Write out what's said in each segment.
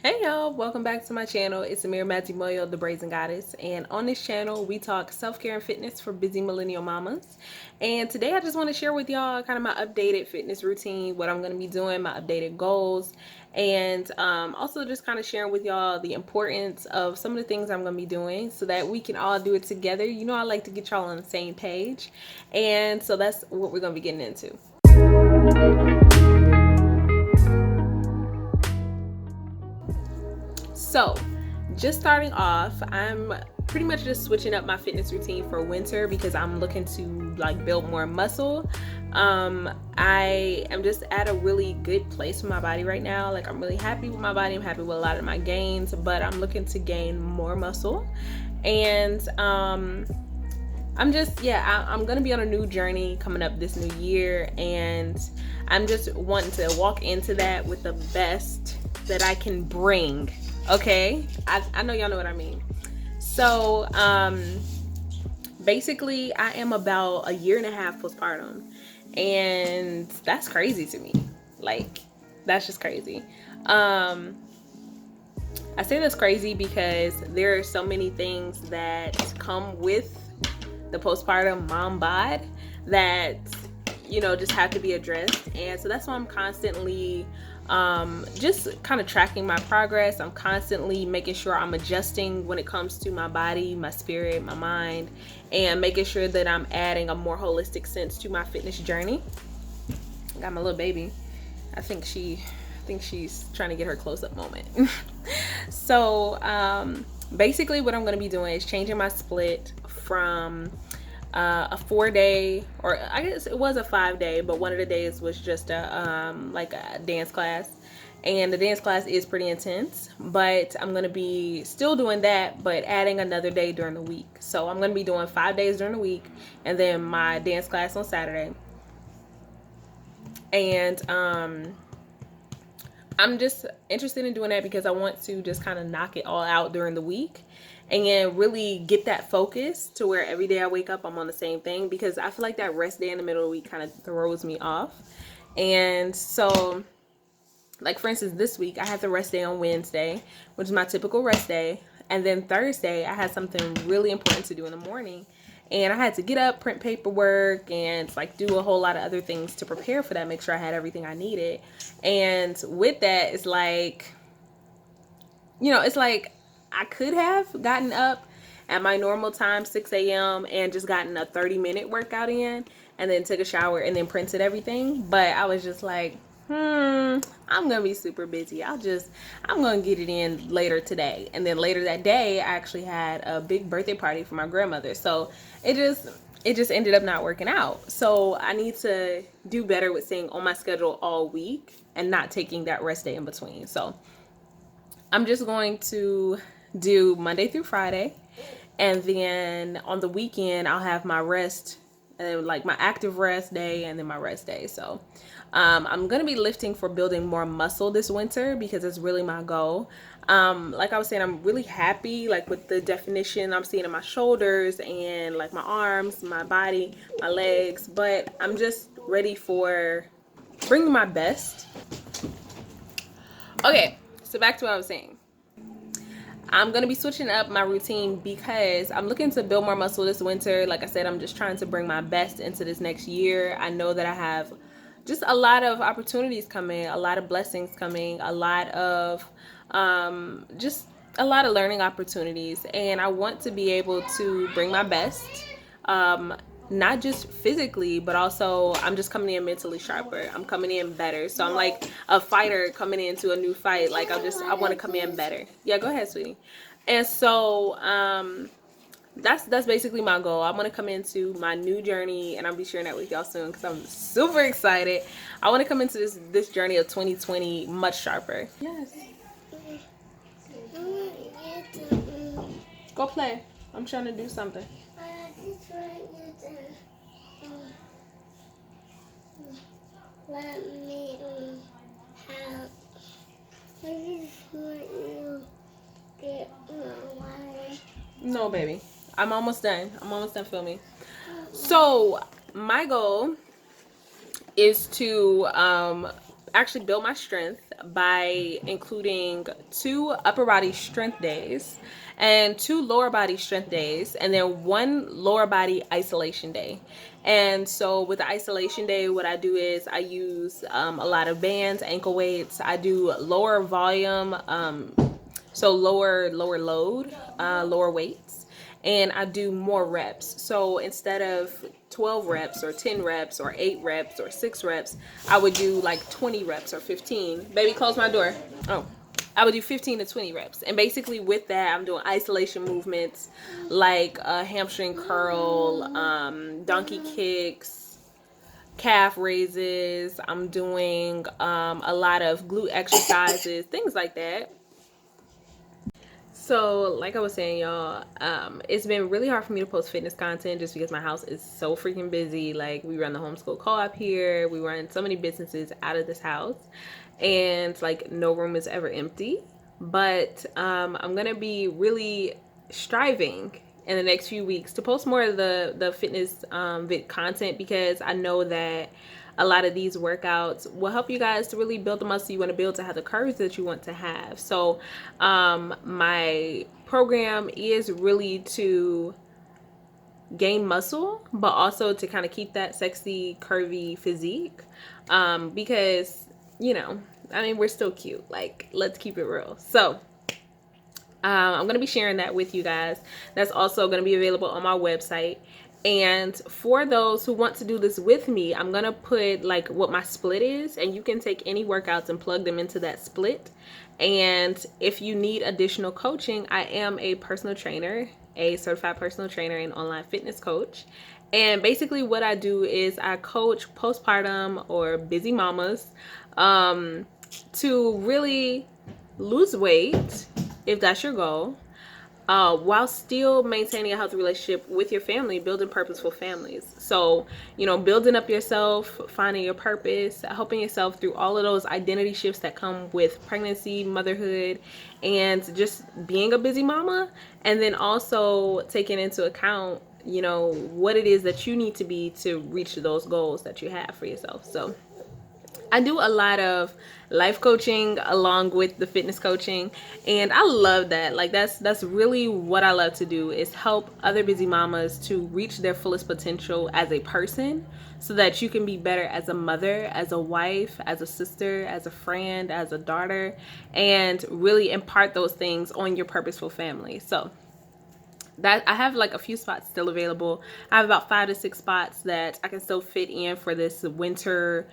Hey y'all, welcome back to my channel. It's Amir Matimoyo, the Brazen Goddess, and on this channel we talk self-care and fitness for busy millennial mamas. And today I just want to share with y'all kind of my updated fitness routine, what I'm going to be doing, my updated goals, and also just kind of sharing with y'all the importance of some of the things I'm going to be doing so that we can all do it together. You know, I like to get y'all on the same page, and so that's what we're going to be getting into. So, just starting off, I'm pretty much just switching up my fitness routine for winter because I'm looking to like build more muscle. I am just at a really good place with my body right now. Like, I'm really happy with my body. I'm happy with a lot of my gains, but I'm looking to gain more muscle. And I'm just, I'm gonna be on a new journey coming up this new year, and I'm just wanting to walk into that with the best that I can bring. Okay, I know y'all know what I mean. So basically I am about a year and a half postpartum, and that's crazy to me. Like, that's just crazy. I say that's crazy because there are so many things that come with the postpartum mom bod that, you know, just have to be addressed. And so that's why I'm constantly just kind of tracking my progress. I'm constantly making sure I'm adjusting when it comes to my body, my spirit, my mind, and making sure that I'm adding a more holistic sense to my fitness journey. I got my little baby. I think she's trying to get her close-up moment. So basically what I'm going to be doing is changing my split from a 4-day, or I guess it was a 5-day, but one of the days was just a like a dance class, and the dance class is pretty intense, but I'm gonna be still doing that but adding another day during the week. So I'm gonna be doing 5 days during the week and then my dance class on Saturday. And I'm just interested in doing that because I want to just kind of knock it all out during the week and really get that focus to where every day I wake up I'm on the same thing, because I feel like that rest day in the middle of the week kind of throws me off. And so, like, for instance, this week I had the rest day on Wednesday, which is my typical rest day, and then Thursday I had something really important to do in the morning, and I had to get up, print paperwork, and like do a whole lot of other things to prepare for that, make sure I had everything I needed. And with that, it's like, you know, it's like I could have gotten up at my normal time, 6 a.m., and just gotten a 30-minute workout in, and then took a shower and then printed everything. But I was just like, I'm gonna be super busy. I'm gonna get it in later today. And then later that day, I actually had a big birthday party for my grandmother. So it just ended up not working out. So I need to do better with staying on my schedule all week and not taking that rest day in between. So I'm just going to do Monday through Friday, and then on the weekend I'll have my rest, and like my active rest day and then my rest day. So I'm gonna be lifting for building more muscle this winter because it's really my goal. Like I was saying, I'm really happy like with the definition I'm seeing in my shoulders and like my arms, my body, my legs, but I'm just ready for bringing my best. Okay, so back to what I was saying. I'm going to be switching up my routine because I'm looking to build more muscle this winter. Like I said, I'm just trying to bring my best into this next year. I know that I have just a lot of opportunities coming, a lot of blessings coming, a lot of just a lot of learning opportunities, and I want to be able to bring my best, not just physically, but also I'm just coming in mentally sharper. I'm coming in better. So I'm like a fighter coming into a new fight. Like I want to come in better. Yeah, go ahead, sweetie. And so that's basically my goal. I'm gonna come into my new journey, and I'll be sharing that with y'all soon because I'm super excited. I want to come into this journey of 2020 much sharper. Yes. Go play. I'm trying to do something. Let me help. I just want you to get my. No, baby. I'm almost done. Filming. So my goal is to actually build my strength by including 2 upper body strength days and 2 lower body strength days, and then 1 lower body isolation day. And so with the isolation day, what I do is I use a lot of bands, ankle weights. I do lower volume, so lower load, lower weights, and I do more reps. So instead of 12 reps or 10 reps or 8 reps or 6 reps, I would do like 20 reps or 15. Baby, close my door. Oh, I would do 15 to 20 reps. And basically with that, I'm doing isolation movements like hamstring curl, donkey kicks, calf raises. I'm doing a lot of glute exercises, things like that. So like I was saying, y'all, it's been really hard for me to post fitness content just because my house is so freaking busy. Like, we run the homeschool co-op here, we run so many businesses out of this house, and like no room is ever empty. But I'm gonna be really striving in the next few weeks to post more of the fitness vid content, because I know that a lot of these workouts will help you guys to really build the muscle you want to build, to have the curves that you want to have. So my program is really to gain muscle, but also to kind of keep that sexy, curvy physique, because, you know, I mean, we're still cute. Like, let's keep it real. So I'm going to be sharing that with you guys. That's also going to be available on my website. And for those who want to do this with me, I'm going to put like what my split is, and you can take any workouts and plug them into that split. And if you need additional coaching, I am a personal trainer, a certified personal trainer and online fitness coach. And basically what I do is I coach postpartum or busy mamas to really lose weight, if that's your goal, while still maintaining a healthy relationship with your family, building purposeful families. So, you know, building up yourself, finding your purpose, helping yourself through all of those identity shifts that come with pregnancy, motherhood, and just being a busy mama. And then also taking into account, you know, what it is that you need to be to reach those goals that you have for yourself. So I do a lot of life coaching along with the fitness coaching, and I love that. Like, that's really what I love to do, is help other busy mamas to reach their fullest potential as a person, so that you can be better as a mother, as a wife, as a sister, as a friend, as a daughter, and really impart those things on your purposeful family. So that I have like a few spots still available. I have about 5 to 6 spots that I can still fit in for this winter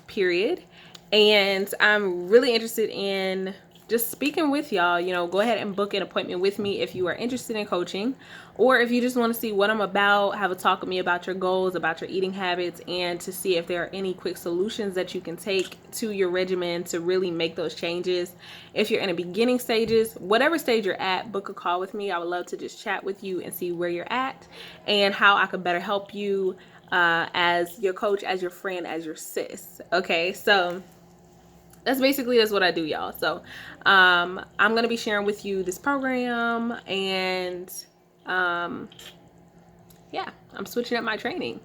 period, and I'm really interested in just speaking with y'all. You know, go ahead and book an appointment with me if you are interested in coaching, or if you just want to see what I'm about, have a talk with me about your goals, about your eating habits, and to see if there are any quick solutions that you can take to your regimen to really make those changes. If you're in the beginning stages, whatever stage you're at, book a call with me. I would love to just chat with you and see where you're at and how I could better help you as your coach, as your friend, as your sis. Okay, so that's what I do, y'all. So I'm going to be sharing with you this program, and yeah, I'm switching up my training.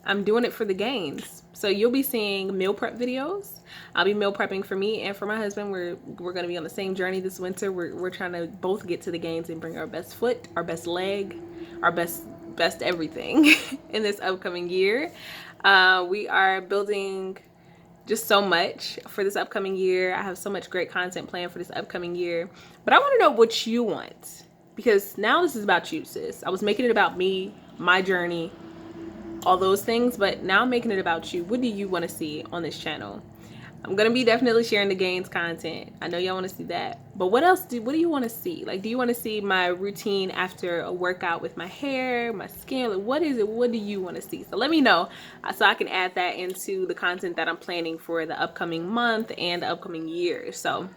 I'm doing it for the gains. So you'll be seeing meal prep videos. I'll be meal prepping for me and for my husband. We're going to be on the same journey this winter. We're trying to both get to the gains and bring our best foot, our best leg, our best everything in this upcoming year. We are building just so much for this upcoming year. I have so much great content planned for this upcoming year, but I want to know what you want, because now this is about you, sis. I was making it about me, my journey, all those things, but now I'm making it about you. What do you want to see on this channel? I'm going to be definitely sharing the gains content. I know y'all want to see that, but what do you want to see? Like, do you want to see my routine after a workout with my hair, my skin? Like, what is it? What do you want to see? So let me know so I can add that into the content that I'm planning for the upcoming month and the upcoming year. So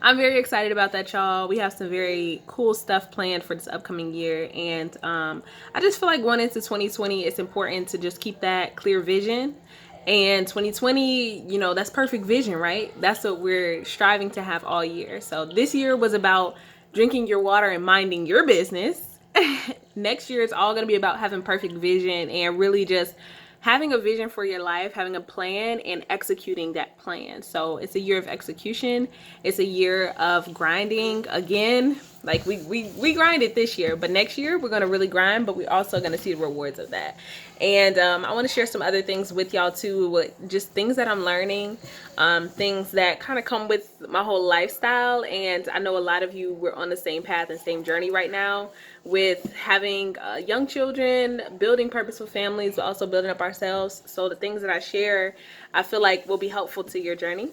I'm very excited about that, y'all. We have some very cool stuff planned for this upcoming year, and I just feel like going into 2020, it's important to just keep that clear vision. And 2020, you know, that's perfect vision, right? That's what we're striving to have all year. So this year was about drinking your water and minding your business. Next year, it's all going to be about having perfect vision and really just having a vision for your life, having a plan, and executing that plan. So it's a year of execution. It's a year of grinding again. Like we grinded this year, but next year we're gonna really grind, but we're also gonna see the rewards of that. And I want to share some other things with y'all too, with just things that I'm learning, things that kind of come with my whole lifestyle. And I know a lot of you were on the same path and same journey right now with having young children, building purposeful families, but also building up ourselves. So the things that I share, I feel like will be helpful to your journey.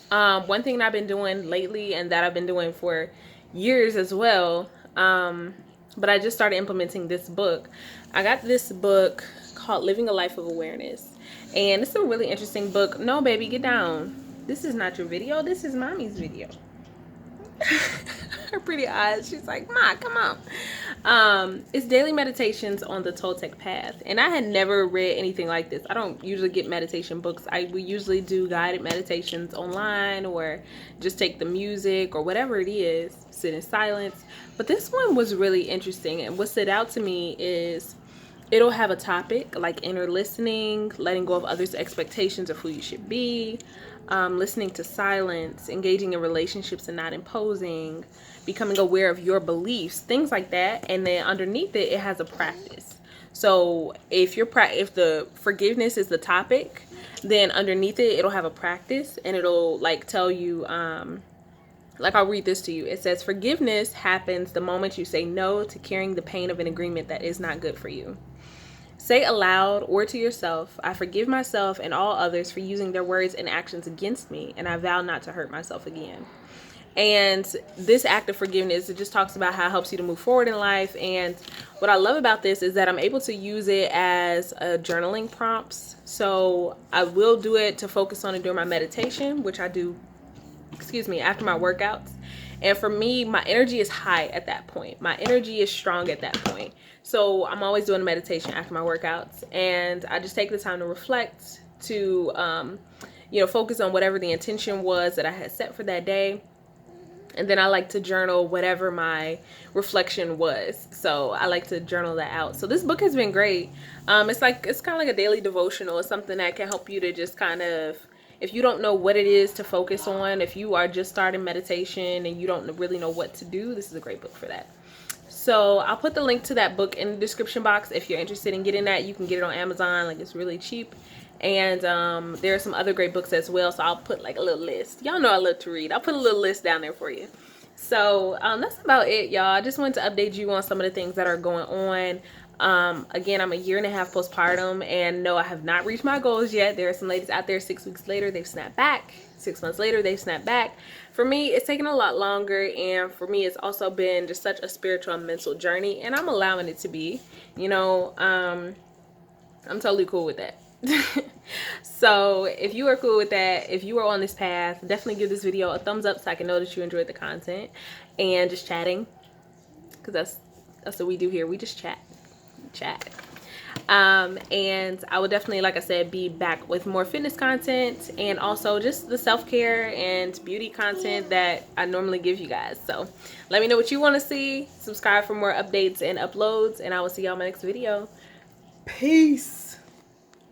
One thing that I've been doing lately, and that I've been doing for years as well, but I just started implementing this book. I got this book called Living a Life of Awareness, and it's a really interesting book. No, baby, get down. This is not your video. This is mommy's video. Her pretty eyes. She's like, Ma, come on. It's daily meditations on the Toltec path, and I had never read anything like this. I don't usually get meditation books. We usually do guided meditations online, or just take the music or whatever it is, sit in silence. But this one was really interesting, and what stood out to me is it'll have a topic like inner listening, letting go of others' expectations of who you should be, listening to silence, engaging in relationships and not imposing, becoming aware of your beliefs, things like that. And then underneath it, it has a practice. So if the forgiveness is the topic, then underneath it, it'll have a practice, and it'll like tell you, like I'll read this to you. It says, forgiveness happens the moment you say no to carrying the pain of an agreement that is not good for you. Say aloud or to yourself, I forgive myself and all others for using their words and actions against me, and I vow not to hurt myself again. And this act of forgiveness, it just talks about how it helps you to move forward in life. And what I love about this is that I'm able to use it as journaling prompts. So I will do it to focus on it during my meditation, which I do, after my workouts. And for me, my energy is high at that point. My energy is strong at that point. So I'm always doing a meditation after my workouts. And I just take the time to reflect, to, focus on whatever the intention was that I had set for that day. And then I like to journal whatever my reflection was. So I like to journal that out. So this book has been great. It's kind of like a daily devotional. It's something that can help you to just kind of, if you don't know what it is to focus on, if you are just starting meditation and you don't really know what to do, this is a great book for that. So I'll put the link to that book in the description box. If you're interested in getting that, you can get it on Amazon. Like, it's really cheap. And there are some other great books as well. So I'll put like a little list. Y'all know I love to read. I'll put a little list down there for you. So that's about it, y'all. I just wanted to update you on some of the things that are going on. Again, I'm a year and a half postpartum, and no, I have not reached my goals yet. There are some ladies out there 6 weeks later, they've snapped back. 6 months later, they've snapped back. For me, it's taken a lot longer, and for me, it's also been just such a spiritual and mental journey, and I'm allowing it to be. I'm totally cool with that. So if you are cool with that, if you are on this path, definitely give this video a thumbs up so I can know that you enjoyed the content and just chatting, because that's what we do here. We just chat. And I will definitely, like I said, be back with more fitness content and also just the self-care and beauty content that I normally give you guys. So let me know what you want to see. Subscribe for more updates and uploads, and I will see y'all in my next video. Peace.